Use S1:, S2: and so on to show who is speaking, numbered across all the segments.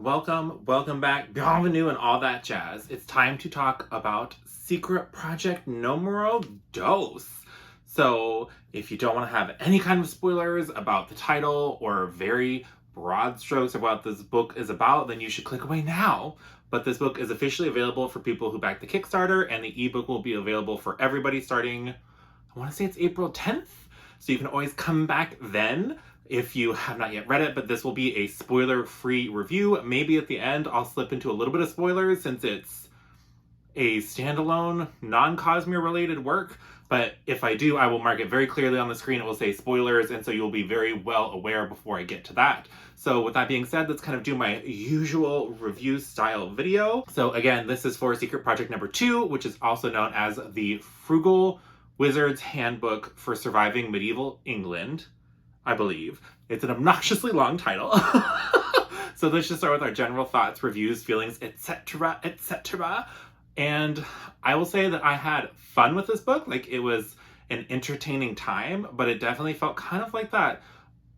S1: welcome back, bienvenue and all that jazz. It's time to talk about Secret Project Numero Dos. So if you don't want to have any kind of spoilers about the title or very broad strokes of what this book is about, then you should click away now. But this book is officially available for people who back the Kickstarter, and the ebook will be available for everybody starting, I want to say it's April 10th. So you can always come back then if you have not yet read it, but this will be a spoiler-free review. Maybe at the end I'll slip into a little bit of spoilers since it's a standalone, non-Cosmere related work. But if I do, I will mark it very clearly on the screen. It will say spoilers, and so you'll be very well aware before I get to that. So with that being said, let's kind of do my usual review style video. So again, this is for Secret Project number 2, which is also known as the Frugal Wizard's Handbook for Surviving Medieval England, I believe. It's an obnoxiously long title. So let's just start with our general thoughts, reviews, feelings, etc., etc. And I will say that I had fun with this book. Like, it was an entertaining time, but it definitely felt kind of like that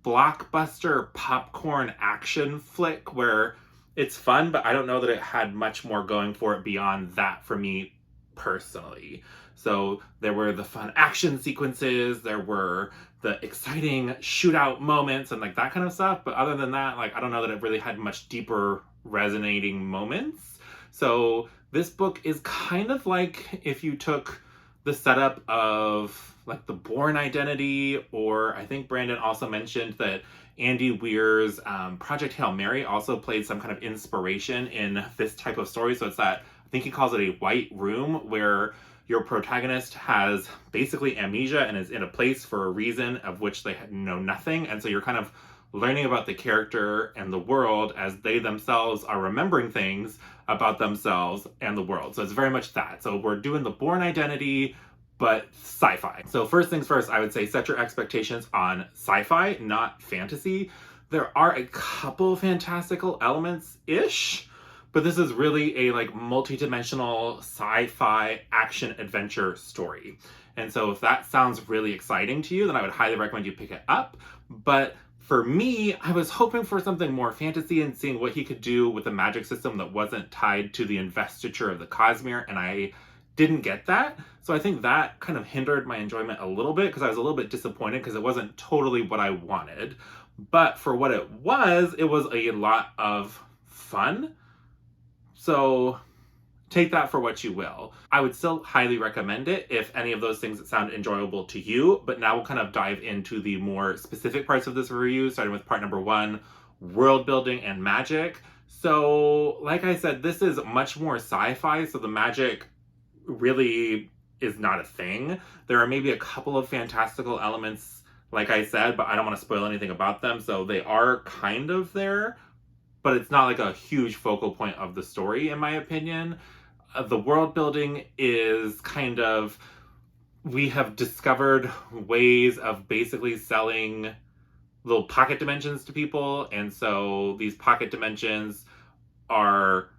S1: blockbuster popcorn action flick where it's fun, but I don't know that it had much more going for it beyond that for me personally. So there were the fun action sequences, there were the exciting shootout moments and like that kind of stuff. But other than that, like, I don't know that it really had much deeper resonating moments. So this book is kind of like if you took the setup of like the Bourne Identity, or I think Brandon also mentioned that Andy Weir's Project Hail Mary also played some kind of inspiration in this type of story. So it's that, I think he calls it a white room, where your protagonist has basically amnesia and is in a place for a reason of which they know nothing. And so you're kind of learning about the character and the world as they themselves are remembering things about themselves and the world. So it's very much that. So we're doing the Bourne Identity, but sci-fi. So first things first, I would say set your expectations on sci-fi, not fantasy. There are a couple fantastical elements-ish, but this is really a like multi-dimensional sci-fi action adventure story. And so if that sounds really exciting to you, then I would highly recommend you pick it up. But for me, I was hoping for something more fantasy and seeing what he could do with a magic system that wasn't tied to the investiture of the Cosmere, and I didn't get that. So I think that kind of hindered my enjoyment a little bit, because I was a little bit disappointed because it wasn't totally what I wanted. But for what it was a lot of fun. So take that for what you will. I would still highly recommend it if any of those things that sound enjoyable to you. But now we'll kind of dive into the more specific parts of this review, starting with part number 1, world building and magic. So like I said, this is much more sci-fi, so the magic really is not a thing. There are maybe a couple of fantastical elements, like I said, but I don't want to spoil anything about them. So they are kind of there, but it's not like a huge focal point of the story, in my opinion. The world building is kind of, we have discovered ways of basically selling little pocket dimensions to people. And so these pocket dimensions are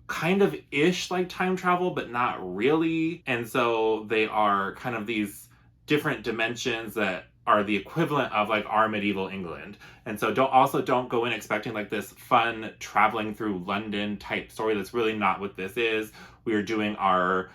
S1: kind of ish like time travel, but not really. And so they are kind of these different dimensions that are the equivalent of like our medieval England. And so don't go in expecting like this fun traveling through London type story. That's really not what this is. We are doing our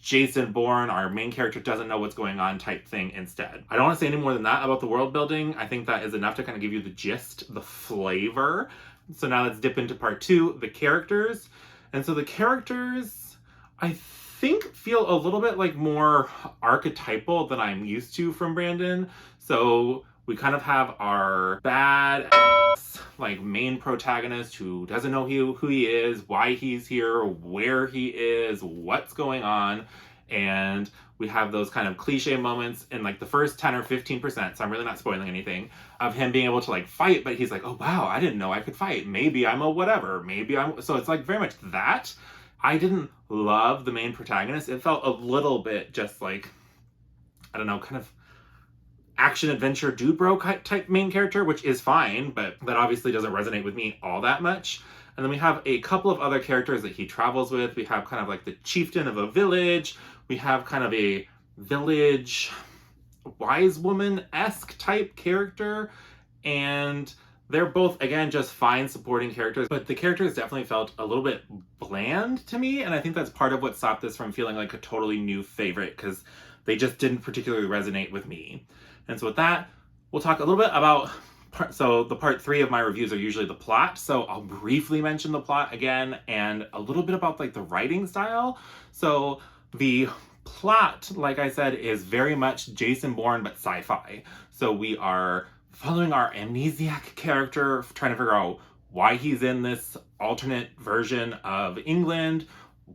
S1: Jason Bourne, our main character doesn't know what's going on type thing instead. I don't want to say any more than that about the world building. I think that is enough to kind of give you the gist, the flavor. So now let's dip into part 2, the characters. And so the characters, I think, feel a little bit like more archetypal than I'm used to from Brandon. So we kind of have our bad like main protagonist who doesn't know who he is, why he's here, where he is, what's going on. And we have those kind of cliche moments in like the first 10 or 15%, so I'm really not spoiling anything, of him being able to like fight, but he's like, oh wow, I didn't know I could fight. Maybe I'm a whatever. So it's like very much that. I didn't love the main protagonist. It felt a little bit just like, I don't know, kind of action adventure dude bro type main character, which is fine, but that obviously doesn't resonate with me all that much. And then we have a couple of other characters that he travels with. We have kind of like the chieftain of a village. We have kind of a village wise woman-esque type character. And They're both, again, just fine supporting characters, but the characters definitely felt a little bit bland to me, and I think that's part of what stopped this from feeling like a totally new favorite, because they just didn't particularly resonate with me. And so with that, we'll talk a little bit about the part 3 of my reviews are usually the plot, so I'll briefly mention the plot again and a little bit about like the writing style. So the plot, like I said, is very much Jason Bourne but sci-fi. So we are following our amnesiac character, trying to figure out why he's in this alternate version of England,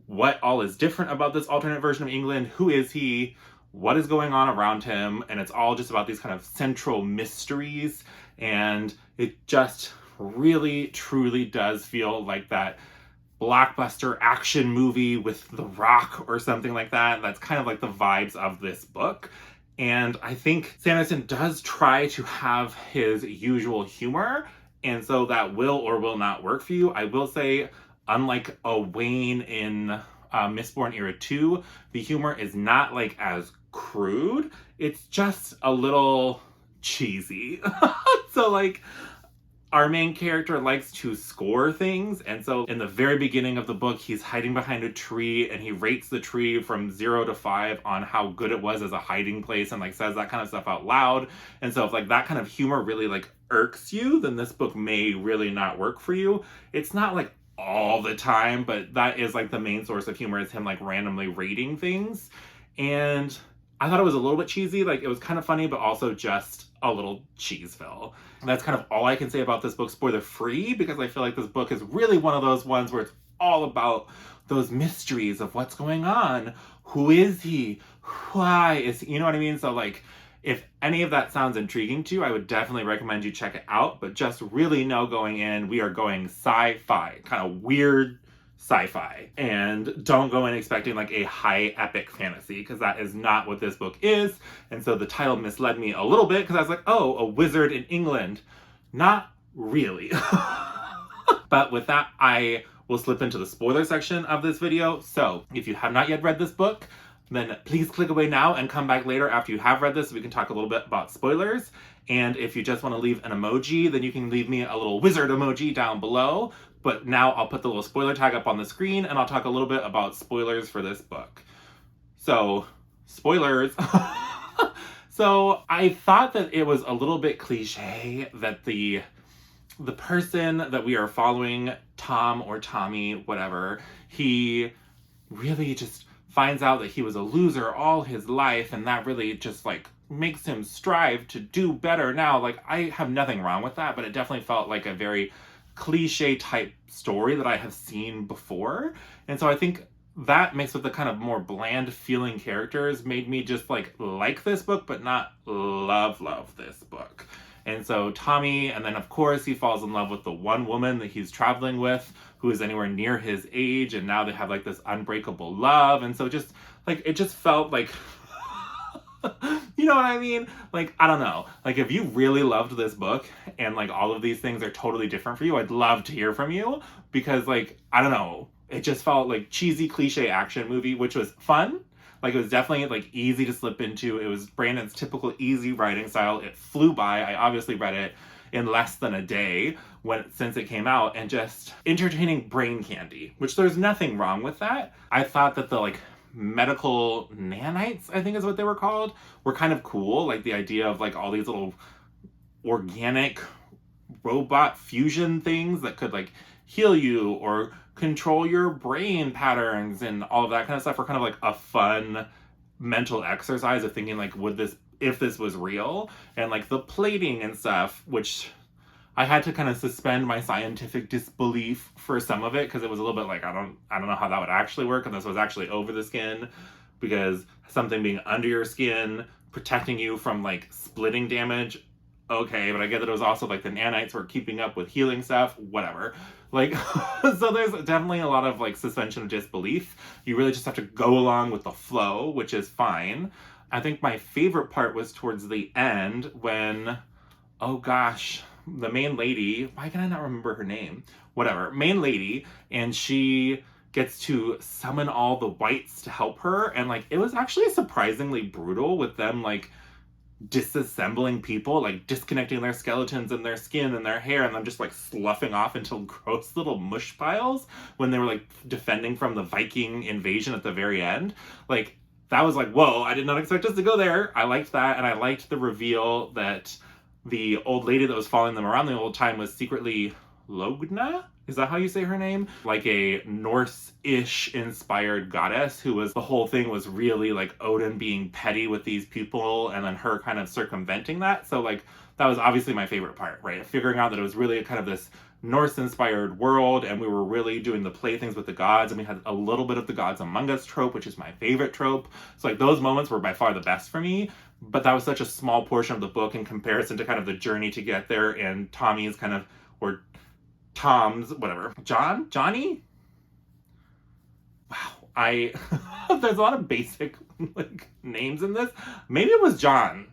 S1: what all is different about this alternate version of England, who is he, what is going on around him, and it's all just about these kind of central mysteries. And it just really, truly does feel like that blockbuster action movie with The Rock or something like that. That's kind of like the vibes of this book. And I think Sanderson does try to have his usual humor, and so that will or will not work for you. I will say, unlike a Wayne in Mistborn Era 2, the humor is not like as crude. It's just a little cheesy. So like, our main character likes to score things, and so in the very beginning of the book, he's hiding behind a tree and he rates the tree from 0 to 5 on how good it was as a hiding place, and like says that kind of stuff out loud. And so if like that kind of humor really like irks you, then this book may really not work for you. It's not like all the time, but that is like the main source of humor, is him like randomly rating things. And I thought it was a little bit cheesy. Like, it was kind of funny, but also just a little cheeseville. And that's kind of all I can say about this book, spoiler free, because I feel like this book is really one of those ones where it's all about those mysteries of what's going on. Who is he? Why is he? You know what I mean? So like, if any of that sounds intriguing to you, I would definitely recommend you check it out. But just really know going in, we are going sci-fi, kind of weird sci-fi, and don't go in expecting like a high epic fantasy, because that is not what this book is. And so the title misled me a little bit, because I was like, oh, a wizard in England. Not really. But with that, I will slip into the spoiler section of this video. So if you have not yet read this book, then please click away now and come back later after you have read this so we can talk a little bit about spoilers. And if you just want to leave an emoji, then you can leave me a little wizard emoji down below. But now I'll put the little spoiler tag up on the screen, and I'll talk a little bit about spoilers for this book. So, spoilers. So I thought that it was a little bit cliche that the person that we are following, Tom or Tommy, whatever, he really just finds out that he was a loser all his life, and that really just like makes him strive to do better now. Like, I have nothing wrong with that, but it definitely felt like a very cliche type story that I have seen before. And so I think that mixed with the kind of more bland feeling characters made me just like this book, but not love this book. And so Tommy, and then of course he falls in love with the one woman that he's traveling with, who is anywhere near his age, and now they have like this unbreakable love. And so just like, it just felt like you know what I mean? Like, I don't know. Like, if you really loved this book and like all of these things are totally different for you, I'd love to hear from you, because like, I don't know, it just felt like cheesy cliche action movie, which was fun. Like, it was definitely like easy to slip into. It was Brandon's typical easy writing style. It flew by. I obviously read it in less than a day since it came out, and just entertaining brain candy, which there's nothing wrong with that. I thought that the like medical nanites, I think is what they were called, were kind of cool. Like the idea of like all these little organic robot fusion things that could like heal you or control your brain patterns and all of that kind of stuff were kind of like a fun mental exercise of thinking like, if this was real. And like the plating and stuff, which I had to kind of suspend my scientific disbelief for some of it, because it was a little bit like, I don't know how that would actually work, and this was actually over the skin, because something being under your skin, protecting you from like splitting damage, okay, but I get that it was also like the nanites were keeping up with healing stuff, whatever. Like, so there's definitely a lot of like suspension of disbelief. You really just have to go along with the flow, which is fine. I think my favorite part was towards the end when, oh gosh, the main lady, why can I not remember her name? Whatever, main lady, and she gets to summon all the whites to help her, and like, it was actually surprisingly brutal with them like disassembling people, like disconnecting their skeletons and their skin and their hair, and them just like sloughing off into gross little mush piles when they were like defending from the Viking invasion at the very end. Like, that was like, whoa, I did not expect us to go there. I liked that, and I liked the reveal that the old lady that was following them around the whole time was secretly Logna? Is that how you say her name? Like a Norse-ish inspired goddess who was, the whole thing was really like Odin being petty with these people and then her kind of circumventing that. So like, that was obviously my favorite part, right? Figuring out that it was really kind of this Norse-inspired world, and we were really doing the playthings with the gods, and we had a little bit of the gods among us trope, which is my favorite trope. So like, those moments were by far the best for me, but that was such a small portion of the book in comparison to kind of the journey to get there and Tommy's kind of, or Tom's, whatever, Johnny? Wow, there's a lot of basic like names in this. Maybe it was John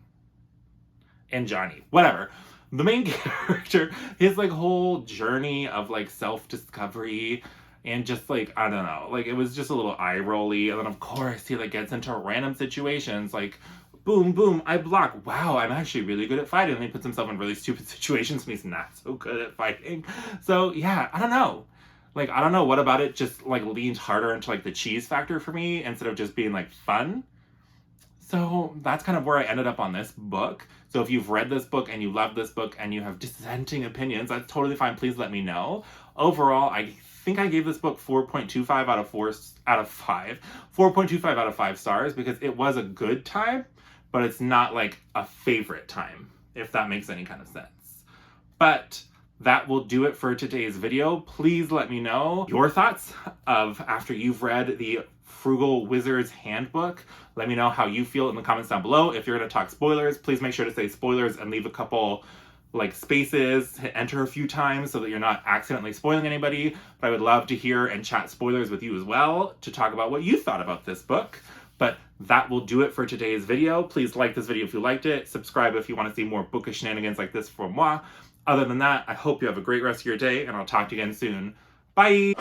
S1: and Johnny, whatever. The main character, his like whole journey of like self-discovery and just like, I don't know, like it was just a little eye-rolly. And then of course he like gets into random situations like, boom, boom, I block. Wow, I'm actually really good at fighting. And he puts himself in really stupid situations and he's not so good at fighting. So yeah, I don't know. Like, I don't know what about it just like leaned harder into like the cheese factor for me instead of just being like fun. So that's kind of where I ended up on this book. So if you've read this book and you love this book and you have dissenting opinions, that's totally fine. Please let me know. Overall, I think I gave this book 4.25 out of 5. 4.25 out of 5 stars because it was a good time, but it's not like a favorite time, if that makes any kind of sense. But that will do it for today's video. Please let me know your thoughts of after you've read the Frugal Wizard's Handbook. Let me know how you feel in the comments down below. If you're going to talk spoilers, please make sure to say spoilers and leave a couple like spaces, hit enter a few times so that you're not accidentally spoiling anybody. But I would love to hear and chat spoilers with you as well to talk about what you thought about this book. But that will do it for today's video. Please like this video if you liked it. Subscribe if you want to see more bookish shenanigans like this from moi. Other than that, I hope you have a great rest of your day, and I'll talk to you again soon. Bye!